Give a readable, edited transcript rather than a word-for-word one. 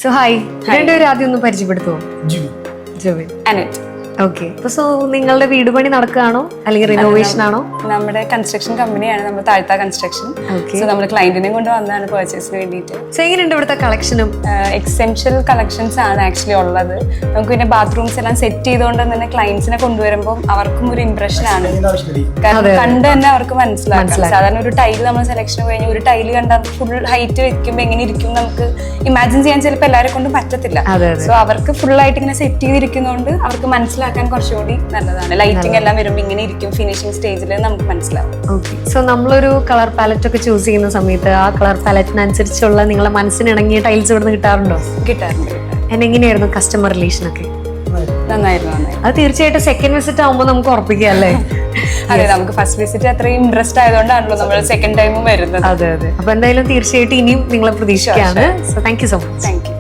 So hi, രണ്ടുപേരും ആദ്യം ഒന്ന് പരിചയപ്പെടുത്തുമോ? ജോബിൻ, അനറ്റ്. ഓക്കെ. സോ നിങ്ങളുടെ വീട് പണി നടക്കുകയാണോ അല്ലെങ്കിൽ റിനോവേഷൻ ആണോ? നമ്മുടെ കൺസ്ട്രക്ഷൻ കമ്പനിയാണ്, നമ്മൾ താഴ്ത്ത കൺസ്ട്രക്ഷൻ. സോ നമ്മൾ ക്ലയന്റിനെ കൊണ്ട് വന്നതാണ് പർച്ചേസിന് വേണ്ടിയിട്ട്. സോ എങ്ങനെയുണ്ട് ഇവിടുത്തെ കളക്ഷനും? എക്സെൻഷ്യൽ കളക്ഷൻസ് ആണ് ആക്ച്വലി ഉള്ളത്. നമുക്ക് പിന്നെ ബാത്റൂംസ് എല്ലാം സെറ്റ് ചെയ്തുകൊണ്ട് തന്നെ ക്ലയൻസിനെ കൊണ്ടുവരുമ്പോൾ അവർക്കും ഒരു ഇംപ്രഷൻ ആണ്. കാരണം കണ്ട് തന്നെ അവർക്ക് മനസ്സിലാക്കാം. സാധാരണ ഒരു ടൈല് നമ്മൾ സെലക്ഷൻ കഴിഞ്ഞ് ഒരു ടൈല് കണ്ടാൽ ഫുൾ ഹൈറ്റ് വെക്കുമ്പോൾ എങ്ങനെ ഇരിക്കും നമുക്ക് ഇമാജിൻ ചെയ്യാൻ ചിലപ്പോൾ എല്ലാവരെ കൊണ്ടും പറ്റത്തില്ല. സോ അവർക്ക് ഫുൾ ആയിട്ട് ഇങ്ങനെ സെറ്റ് ചെയ്തിരിക്കുന്നതുകൊണ്ട് അവർക്ക് മനസ്സിലാക്കാൻ കുറച്ചുകൂടി നല്ലതാണ്. ലൈറ്റിംഗ് എല്ലാം വരുമ്പോൾ ഇങ്ങനെ ഇരിക്കും ഫിനിഷിംഗ് സ്റ്റേജിൽ നമുക്ക് മനസ്സിലാവും. ഓക്കെ. സോ നമ്മളൊരു കളർ പാലറ്റ് ഒക്കെ ചൂസ് ചെയ്യുന്ന സമയത്ത് ആ കളർ പാലറ്റിനനുസരിച്ചുള്ള നിങ്ങളെ മനസ്സിനിണങ്ങിയ ടൈൽസ് ഇവിടെ കിട്ടാറുണ്ടോ? കിട്ടാറുണ്ട്. എങ്ങനെയായിരുന്നു കസ്റ്റമർ റിലേഷൻ ഒക്കെ? നന്നായിരുന്നു. അത് തീർച്ചയായിട്ടും സെക്കൻഡ് വിസിറ്റ് ആകുമ്പോൾ നമുക്ക് ഉറപ്പിക്കാം അല്ലേ? അതെ, നമുക്ക് ഫസ്റ്റ് വിസിറ്റ് അത്രയും ഇൻട്രസ്റ്റ് ആയതുകൊണ്ടാണല്ലോ നമ്മൾ സെക്കൻഡ് ടൈമും വരുന്നത്. അതെ അതെ. അപ്പൊ എന്തായാലും തീർച്ചയായിട്ടും ഇനിയും നിങ്ങളെ പ്രതീക്ഷിക്കുകയാണ്. So thank you so much. Thank U.